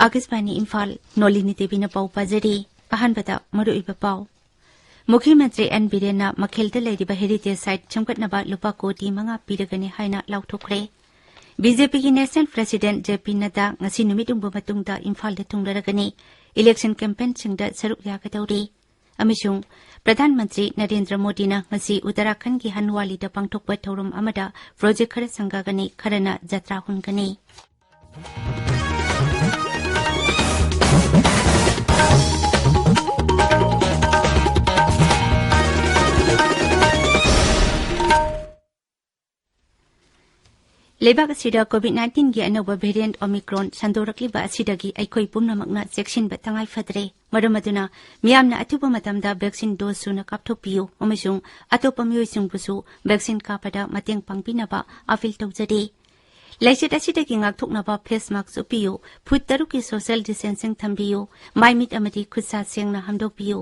आकाशवाणी इम्फाल नोलिनी देवी पाउ पाजरी अहानबदा मरुइबा पाउ मुख्यमंत्री एन बीरेन मखेलद लेरिबा हेरिटेज साइट चमकटनबा लुपा कोटी मंगा पीरगने हाइना लाउथोखरे बीजेपी की national president JP Nadda ngasi numitungba matungda Imphal द थुंगरगने इलेक्शन कैंपेन सिंगदा सरुक यागदौरी अमिसुंग प्रधानमंत्री नरेंद्र मोदी न ngasi उत्तराखंड की हनवाली द पांगथोकबा थौरम अमदा प्रोजेक्ट खर संगागने खरना जत्रा हुनगने लेबाक असिदा कोविड-19 की अनोबा वेरिएंट ओमिक्रॉन संदोरक्लिबा असिदगी अखोई पुनमकना चेक्सिनबा तंगाई फदरे मरम अदुना मियामना अथुबा मतमदा वैक्सीन डोज सुना कापथोपियो अमसुंग अतोपा मियोइसिंगबुसु वैक्सीन कापदा मतेंग पांगपिनबा अपील तौजदे लाइसेट असिदगी ngakthoknaba फेस मास्क उपियो फुट तरुक की सोशल डिस्टेंसिंग थंबियो माइमिट अमदी खुदसा सेंगना हमदोपियो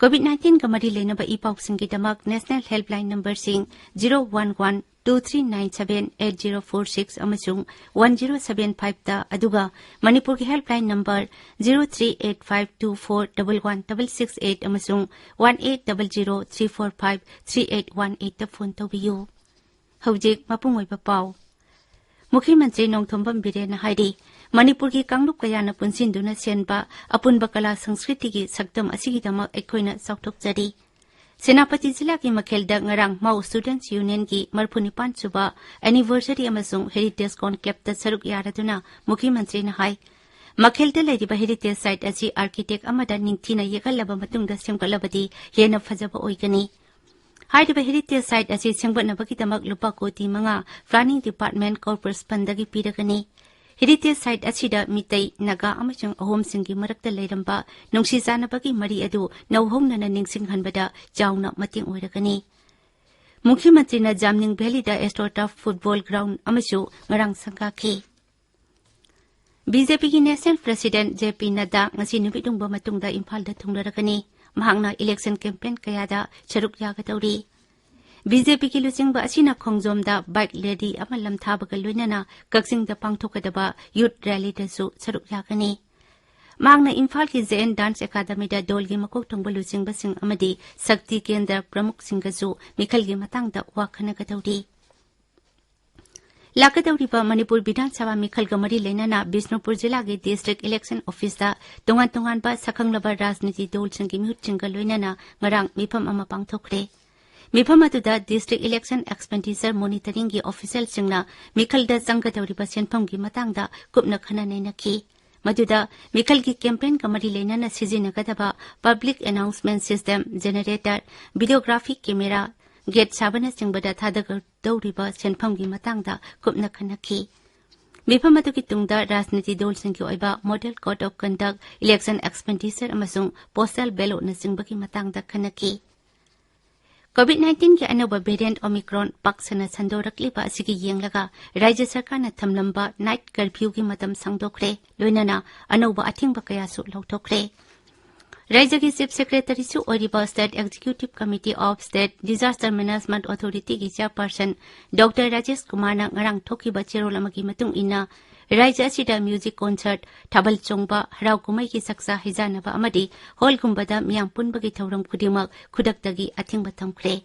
कोविड-19 का मरी लेनबा इपाउसिंगीदमक नेशनल हेल्पलाइन नंबर सिंग 011-2397-8046 अमसुंग 1075 ता अदुगा मणिपुर की हेल्पलाइन नंबर 0385241168 अमसुंग 1800345381 ता फोन तौबियो हौजिक मपुंग ओइबा पाउ मुख्यमंत्री नोंथोंबम बिरेन हाइरी मणिपुर की कांगलुप कयाना पुनसिंदुना सेनबा अपुनबा कला संस्कृति की सक्तम असिगिदमक एखोइना सौथोकजरी सेनापति जिला की मखेलदा ngarang माउ स्टूडेंट्स यूनियन की 45 सुबा एनिवर्सरी अमसुंग हेरिटेज कॉन्क्लेव दा सरुक यारदुना मुख्यमंत्री न हाई मखेलदा लेरिबा हेरिटेज साइट असी आर्किटेक्ट अमदा निंगथिना येगलबा मतुंगदा सेमगलबदी हेना फजबा ओइगनी हाइरिबा हेरिटेज साइट असी सेमगनबगीदमक लुपा कोटी मंगा प्लानिंग डिपार्टमेंट कॉर्पस फंडगी पीरगनी हेरिटेज साइट असिदा मितै नगा अमसुंग अहोमसिंगी मरक्ता लेरंबा नुंगसी जानबगी मरी अदु नौहौनना निंगसिंगहनबदा चाउना मतिंग ओइरगनी मुख्यमंत्री न जामनिंग वैली दा एस्ट्रोटर्फ फुटबॉल ग्राउंड अमसु ngarang संगाखी बीजेपी की national president JP Nadda ngasi numitungba matungda Imphal दा थुंगरगनी महंगना इलेक्शन कैंपेन कयादा सरुक यागदौरी बीजेपी की लुचिंगबा असिना खोंगजोमदा बाइक लेडी अमा लमथाबगा लोइनना कक्सिंगदा पांगथोकदबा यूथ रैली दसु सरुक यागनी मांगना इम्फाल की जेएन डांस एकेडमी दा डोलगी मकोक थोंगबा लुचिंगबसिंग अमदी शक्ति केंद्र प्रमुख सिंगसु मिखलगी मतंगदा वाखनगदौरी लाकदौरीबा मणिपुर विधानसभा मिखलगा मरी लेनना बिष्णुपुर जिला के डिस्ट्रिक्ट इलेक्शन ऑफिस दा तोंगान तोंगानबा सखंगलबा राजनीति दौलसिंगी मिहुतसिंगा लोइनना ngarang मिफम अमा पांगथोखरे मिफम अदुदा डिस्ट्रिक्ट इलेक्शन एक्सपेंडिचर मॉनिटरिंग की ऑफिशियल सिंगना मिखलदा संगदौरीबा सेनफमगी मतंगदा कुपना खनानैनखी मदुदा मिखल की कैंपेन का मरी लेनना सिजिनगदबा public announcement system generator videography camera गेट साबना सिंगबदा थादगदौरीबा सेनफमगी मतंगदा कुपना खनखी मिफम अदुगी तुंगदा राजनीति दौलसिंगी ओइबा model code of conduct election expenditure अमसुंग पोस्टल बैलेट न सिंगबगी मतंगदा खनखी कोविड-19 के अनोबा वेरिएंट ओमिक्रॉन पक्षना संदोरक्लिबा असिगी येंगलगा राज्य सरकार न थमलंबा नाइट कर्फ्यू की मतम संदोखरे लोइनना अनोबा अथिंगबा कयासु लौथोखरे राज्य की चीफ सेक्रेटरी सु ओरिबा state executive committee of state disaster management authority की चेयरपर्सन डॉक्टर राजेश कुमार न ngarang थोकिबा चेरोल अमगी मतुंग इना राज्य असिदा म्यूजिक कॉन्सर्ट थबल चोंगबा हराव कुमाई की सक्सा हिजानबा अमदी हॉलगुंबदा मियाम पुनबगी थौरम खुदिमक खुदक्तगी अथिंगबा थमखरे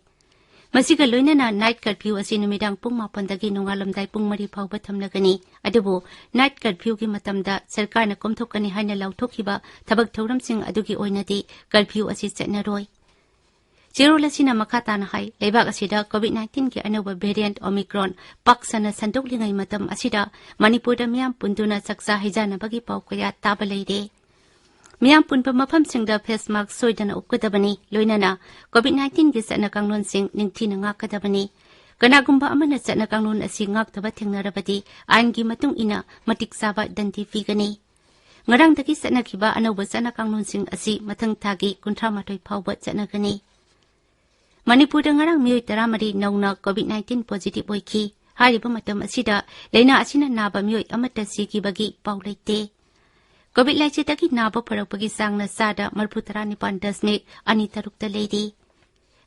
मसिगा लोइनना नाइट कर्फ्यू असि नुमिदांग पुंग 9 दगी नोंगालमदाई पुंग 3 फावबा थमलगनी अदुबो नाइट कर्फ्यू की मतमदा सरकार न कोमथोकनी हाइना लाउथोखिबा थबक थौरमसिंग अदुगी ओइनदी कर्फ्यू असि चेनरोय चेरोलसिना मखाताना हाई लेबाक असिदा कोविड-19 के अनोबा वेरिएंट ओमिक्रॉन पक्षना संदोकलिंगै मतम असिदा मणिपुर मियाम पुंदुना सक्सा हिजानबगी पाउकया ताबा लेरे मियाम पुनपा मफमसिंगदा फेस मास्क सोइदना उपकदबनी लोइनना कोविड-19 की सना कांगलोनसिंग निंगथिना ngakadabani कनागुंबा अमना सना कांगलोन असि ngakतबा थेंगनरबदी आइन की मतुंग इना मतिक साबा दंती फिगनी ngarangdagi सनाखिबा अनोबा सना कांगलोनसिंग असि मथंग थागी 38 फावबा चनगनी मणिपुर ngarang मियोय 13 नौना कोविड-19 पॉजिटिव ओइखी हारिबा मतम असिदा लेना असिना नाबा मियोय अमता सिकिबगी पाउ लेते कोविड लाइचेतगी नाबा फरकपगी सांगना सादा 39.2 लेरी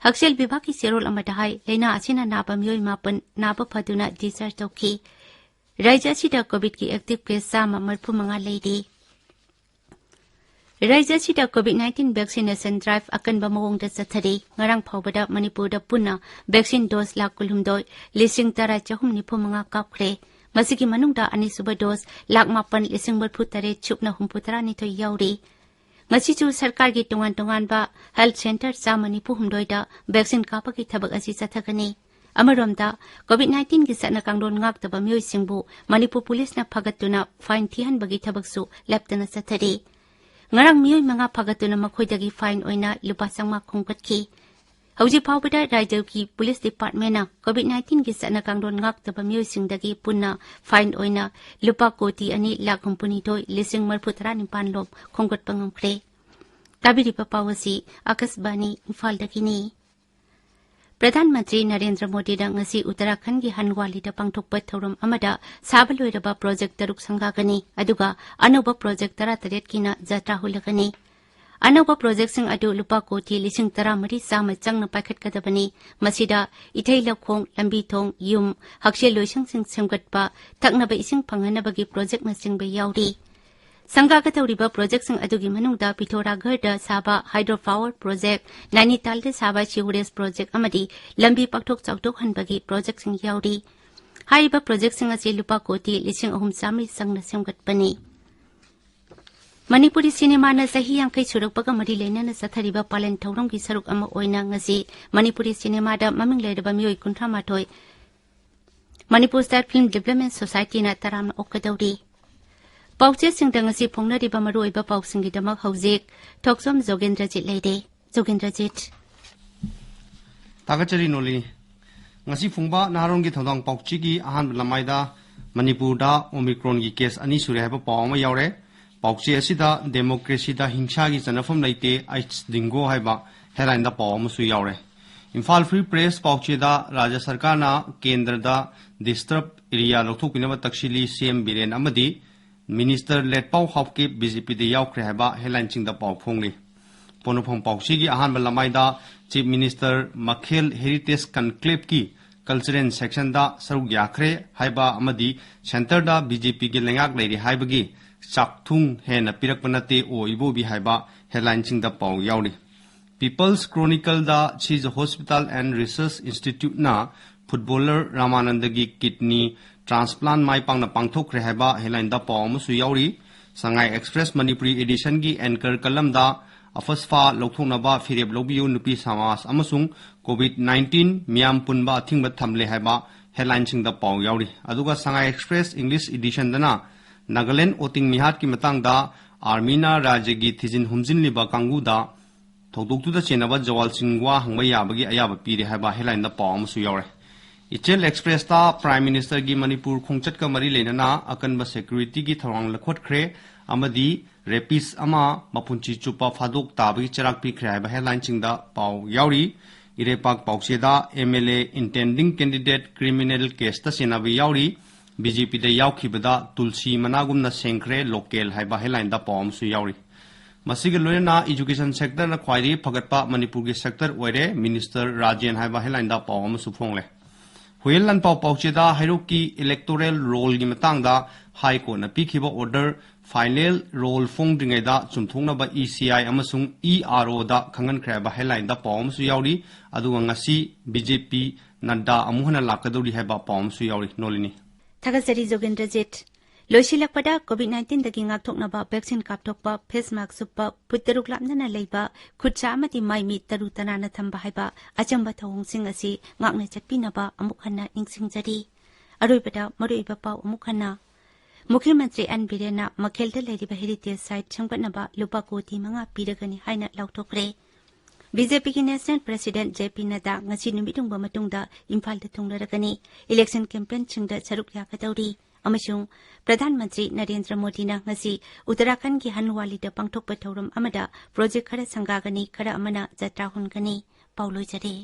हक्सेल विभाग की सेरोल अमदा हाई लेना असिना नाबा मियोय 9 नाबा फदुना डिस्चार्ज तौखी राज्य असिदा कोविड की एक्टिव केस 35 लेरी राज्य असिदा कोविड-19 वैक्सीनेशन ड्राइव अकनबा मवोंगदा चथरी ngarang phawbada manipurda punna vaccine dose lakh 12 lising 10,995 kapkhre masigi manungda anisuba dose lakh 8,943 chupna 63 yauri ngasi chu sarkar gi tongan ba health center samani puhumdoida vaccine kapaki thabak asi chathagani amaromda covid-19 gi sana kangdon ngaktaba myoi singbu manipur police na phagatuna fine thihan bagi thabaksu laptana chathari ngarang miyoi manga phagatuna makhoidagi fine oina lupa sangma khongkatki hauji phawbada rajya ki police department na covid-19 gi sana kangdon ngaktaba miyoi singdagi punna fine oina lupa koti ani lakh company toi lising marphutara nipan lom khongkat pangamkhre tabiri papawasi akasbani imphal dakini प्रधानमंत्री Narendra Modi ngasi Uttarakhand की हनवाली पांगथोकपा थौरम अमदा साबलोइरबा project तरुक संगागनी अदुगा अनोबा project 13 किना जात्रा हुलगनी अनोबा project सिंग अदु लुपा कोटी 13 चाम चंगना पाखटकदबनी मसिदा इथै लखोंग लंबी थोंग yum हक्से Loisang सिंग सेमगटपा थकनबा इसिंग फंगनबगी project मसिंग बे याउरी संगागा तौरिबा project सिंग अदुगी मनुंगदा पिथोरागढ़ साबा hydro power project Nainital साबा sewerage project अमदी लंबी पक्थोक चौथोक हनबगी प्रोजेक्ट सिंग याउरी हाइबा प्रोजेक्ट सिंग असे लुपा कोटी 3,300 संगना सेमगटपनी मणिपुरी सिनेमा न सही यांखै सुरकपगा मरी लेना सथरिबा पालन थौरम की सरुक अमा ओइना ngasi मणिपुरी सिनेमा दा ममिंग लेरबा मियोय 38 Manipur state film development society ना तराम ओकदौरी पाउचे सिंगदंगसी फोंगनरिबा मरुइबा पाउसिंगिदमक हौजिक थोकसोम जोगेंद्रजीत लेदे जोगेंद्रजीत तागचरी Nooli ngasi phungba naharong gi thodang paukchi gi ahan lamaida manipur da omicron gi case ani sure haba pawma yaure paukchi asida democracy da hingsa gi janafam leite ais dingo haiba headline da pawma su yaure Imphal Free Press paukchi da Rajya Sarkar na kendra da disturb area lothupinaba takshili CM Biren amadi Minister Let Pau Hopke BJP de yaukre haba headline ching da paw phongli ponopong paukchi gi ahan lamaida Chief Minister Makhel Heritage Conclave ki cultural section da saruk yakhre haiba amadi center da BJP gi lengak leiri haibagi chakthung hena pirak panate o ibo bi haiba headline ching da paw yauri People's Chronicle da Chiz Hospital and Research Institute na footballer Ramanand gi kidney transplant mai pang na pangthok re haiba headline da paw mu su yauri Sangai Express Manipuri edition gi anchor kalam da afasfa lokthona ba fireb lobiu nupi samas amasung covid-19 miam punba thingba thamle haiba headline ching da paw yauri aduga Sangai Express English edition dana Nagaland oting mihat ki matang da armina rajya gi thijin humjin liba kangu da thodoktu da chenaba jawal singwa hangba yabagi ayaba pire haiba headline da paw mu su yauri Ichel Express ta Prime Minister gi Manipur khongchat ka mari lenana akanba security gi tharang lakhot khre amadi rapis ama mapunchi chupa phadok tabagi charak pi khre ba headline chingda paw yauri irepak pawcheda MLA intending candidate criminal case ta senabi yauri BJP da yaukhibada tulsi managum na sengkhre local haiba headline da pawm su yauri masigi loina education sector na khwairi phagatpa Manipur gi sector oire Minister Rajen haiba headline da pawm su phongle Huelan Pau Paucheda Hiroki electoral roll gi matang da High Court na pikhiba order final roll phong dingai da chumthongna ba ECI amasung ERO da khangan khra ba headline da pawm su yauri aduga ngasi BJP nada amuhana lakadori haiba pawm su yauri nolini Thagazari Jogendrajit Loishilakpada COVID-19 dagi ngakthoknaba vaccine kapthokpa face mask suppa putteruk lamnana leiba khutcha amati mai mi taru tanana thamba haiba achamba thawong sing asi ngakne chatpinaba amukhanna ningsingjari aroibada maroiba paw amukhanna Mukhyamantri An Birena Makhelda leiriba heritage site changbatnaba lupa koti manga piragani haina lauthokre BJP ki National President JP Nada ngasi numidungba matungda Imphal da thunglaragani election campaign chingda charuk yakadauri अमशुंग प्रधानमंत्री नरेंद्र मोदी ना ngasi Uttarakhand की हनवाली दा पांगथोकपा थौरम अमदा project खरा संगागनी खरा अमना जत्रा हुनगनी पाउलोय जरे